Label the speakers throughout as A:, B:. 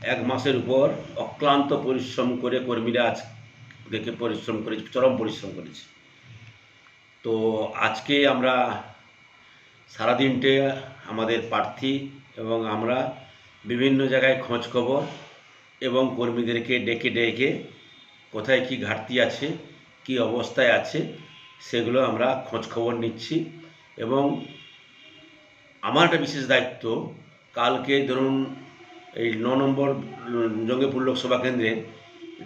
A: এক মাসের উপর অক্লান্ত পরিশ্রম করে কর্মীরা আজ দেখে পরিশ্রম করেছে, চরম পরিশ্রম করেছে। তো আজকে আমরা সারাদিনটে আমাদের প্রার্থী এবং আমরা বিভিন্ন জায়গায় খোঁজ খবর এবং কর্মীদেরকে ডেকে ডেকে কোথায় কি ঘাটতি আছে, কি অবস্থায় আছে, সেগুলো আমরা খোঁজ খবর নিচ্ছি। এবং আমার একটা বিশেষ দায়িত্ব, কালকে ধরুন এই ৯ নম্বর জঙ্গিপুর লোকসভা কেন্দ্রে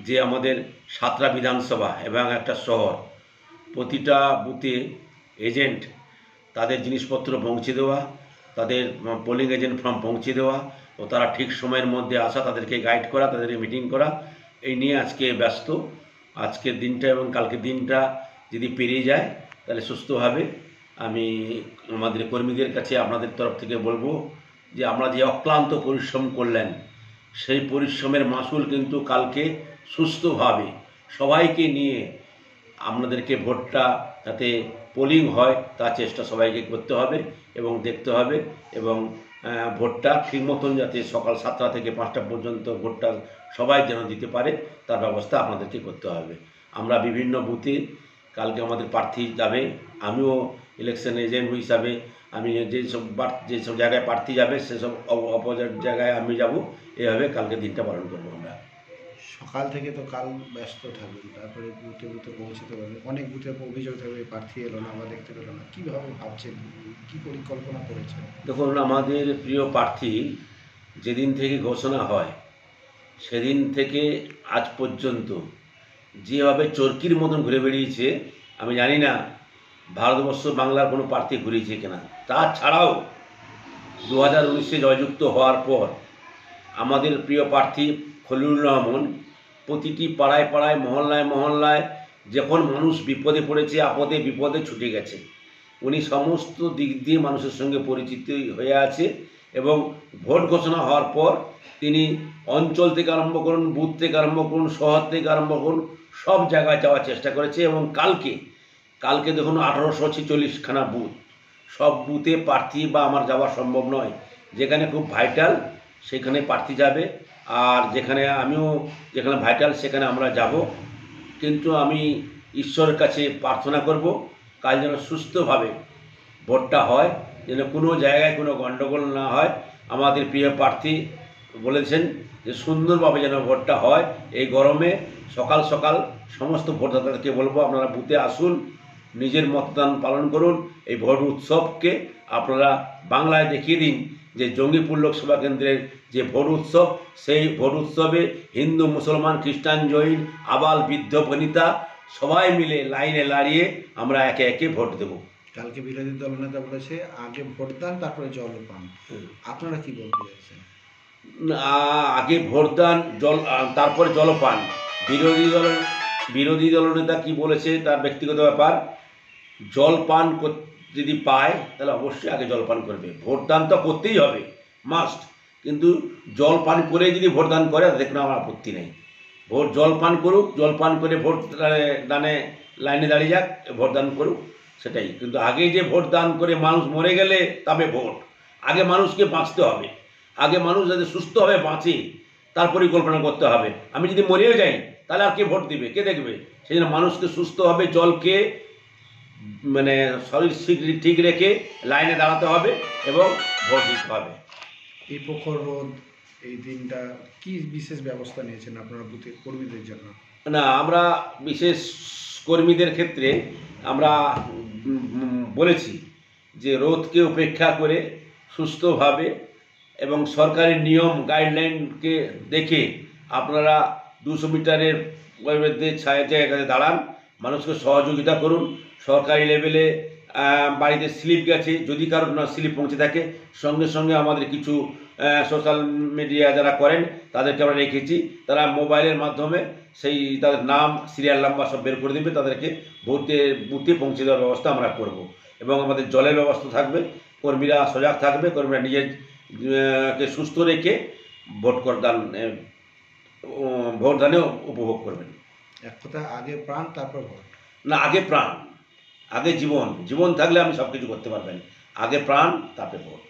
A: যে আমাদের ৭টা বিধানসভা এবং একটা শহর, প্রতিটা বুথে এজেন্ট তাদের জিনিসপত্র পৌঁছে দেওয়া, তাদের পোলিং এজেন্ট ফর্ম পৌঁছে দেওয়া ও তারা ঠিক সময়ের মধ্যে আসা, তাদেরকে গাইড করা, তাদেরকে মিটিং করা, এই নিয়ে আজকে ব্যস্ত। আজকের দিনটা এবং কালকের দিনটা যদি পেরিয়ে যায় তাহলে সুস্থভাবে আমি আমাদের কর্মীদের কাছে আপনাদের তরফ থেকে বলবো যে আমরা যে অক্লান্ত পরিশ্রম করলেন, সেই পরিশ্রমের মাসুল কিন্তু কালকে সুস্থভাবে সবাইকে নিয়ে আপনাদেরকে ভোটটা যাতে পোলিং হয় তার চেষ্টা সবাইকে করতে হবে এবং দেখতে হবে। এবং ভোটটা ঠিক মতন যাতে সকাল 7টা থেকে 5টা পর্যন্ত ভোটটা সবাই যেন দিতে পারে তার ব্যবস্থা আপনাদেরকে করতে হবে। আমরা বিভিন্ন বুথে কালকে আমাদের প্রার্থী যাবে, আমিও ইলেকশন এজেন্ট হিসাবে আমি যেসব জায়গায় প্রার্থী যাবে সেসব অপোজিট জায়গায় আমি যাব। এভাবে কালকে দিনটা পালন করবো আমরা।
B: সকাল থেকে তো কাল ব্যস্ত থাকবেন, তারপরে বুথে বুথে পৌঁছতে পারবেন, অনেক বুথে অভিযোগ থাকবে প্রার্থী এলো না বা দেখতে পেলো না, কীভাবে ভাবছেন, কী পরিকল্পনা করেছেন?
A: দেখুন, আমাদের প্রিয় প্রার্থী যেদিন থেকে ঘোষণা হয় সেদিন থেকে আজ পর্যন্ত যেভাবে চরকির মতন ঘুরে বেরিয়েছে, আমি জানি না ভারতবর্ষ বাংলার কোনো প্রার্থী ঘুরিয়েছে কিনা। তাছাড়াও 2019-এ জয়যুক্ত হওয়ার পর আমাদের প্রিয় প্রার্থী খলিলুর রহমান প্রতিটি পাড়ায় পাড়ায়, মহল্লায় মহল্লায় যখন মানুষ বিপদে পড়েছে, আপদে বিপদে ছুটে গেছে। উনি সমস্ত দিক দিয়ে মানুষের সঙ্গে পরিচিত হয়ে আছে এবং ভোট ঘোষণা হওয়ার পর তিনি অঞ্চল থেকে আরম্ভ করুন, বুথ থেকে আরম্ভ করুন, শহর থেকে আরম্ভ করুন, সব জায়গায় যাওয়ার চেষ্টা করেছে। এবং কালকে দেখুন 1846খানা বুথ, সব বুথে প্রার্থী বা আমার যাওয়া সম্ভব নয়। যেখানে খুব ভাইটাল সেখানে প্রার্থী যাবে, আর যেখানে ভাইটাল সেখানে আমরা যাব। কিন্তু আমি ঈশ্বরের কাছে প্রার্থনা করব কাল যেন সুস্থভাবে ভোটটা হয়, যেন কোনো জায়গায় কোনো গণ্ডগোল না হয়। আমাদের প্রিয় প্রার্থী বলেছেন যে সুন্দরভাবে যেন ভোটটা হয়। এই গরমে সকাল সকাল সমস্ত ভোটদাতাদেরকে বলবো আপনারা বুথে আসুন, নিজের মতদান পালন করুন। এই ভোট উৎসবকে আপনারা বাংলায় দেখিয়ে দিন যে জঙ্গিপুর লোকসভা কেন্দ্রের যে ভোট উৎসব, সেই ভোট উৎসবে হিন্দু, মুসলমান, খ্রিস্টান, জৈন, আবাল, বৃদ্ধ, বনিতা সবাই মিলে লাইনে দাঁড়িয়ে আমরা একে একে ভোট দেব।
B: কালকে বিরোধী দলনেতা বলেছে আগে ভোটদান তারপরে জলপান, আপনারা কি বলতে চাইছেন?
A: আগে ভোটদান, তারপরে জলপান। বিরোধী দলনেতা কি বলেছে তার ব্যক্তিগত ব্যাপার। জলপান যদি পায় তাহলে অবশ্যই আগে জলপান করবে। ভোটদান তো করতেই হবে, মাস্ট। কিন্তু জলপান করে যদি ভোটদান করে তাতে কোনো আমার আপত্তি নেই। জলপান করুক, জলপান করে ভোট দানে লাইনে দাঁড়িয়ে যাক, ভোটদান করুক, সেটাই। কিন্তু আগে যে ভোটদান করে মানুষ মরে গেলে তবে ভোট, আগে মানুষকে বাঁচতে হবে। আগে মানুষ যাতে সুস্থভাবে বাঁচে তার পরিকল্পনা করতে হবে। আমি যদি মরেও যাই তাহলে আর কে ভোট দিবে, কে দেখবে? সেই জন্য মানুষকে সুস্থভাবে জলকে মানে শরীর ঠিক রেখে লাইনে দাঁড়াতে হবে এবং ভোট দিতে হবে।
B: এই প্রখর রোদ, এই দিনটা কি বিশেষ ব্যবস্থা নিয়েছেন আপনারা বুথে কর্মীদের জন্য?
A: না, আমরা বিশেষ কর্মীদের ক্ষেত্রে আমরা বলেছি যে রোদকে উপেক্ষা করে সুস্থভাবে এবং সরকারি নিয়ম গাইডলাইনকে দেখে আপনারা 200 মিটারের মধ্যে জায়গায় দাঁড়ান, মানুষকে সহযোগিতা করুন। সরকারি লেভেলে বাড়িতে স্লিপ গেছে, যদি কারোর না স্লিপ পৌঁছে থাকে সঙ্গে সঙ্গে আমাদের কিছু সোশ্যাল মিডিয়া যারা করেন তাদেরকে আমরা রেখেছি, তারা মোবাইলের মাধ্যমে সেই তাদের নাম, সিরিয়াল নাম্বার সব বের করে দেবে, তাদেরকে বুথে পৌঁছে দেওয়ার ব্যবস্থা আমরা করব। এবং আমাদের জলের ব্যবস্থা থাকবে, কর্মীরা সজাগ থাকবে, কর্মীরা নিজের কে সুস্থ রেখে ভোটদানে উপভোগ করবেন।
B: এক কথা, আগে প্রাণ তারপর ভোট।
A: না, আগে প্রাণ, আগে জীবন। জীবন থাকলে আপনি সব কিছু করতে পারবেন। আগে প্রাণ, তারপরে ভোট।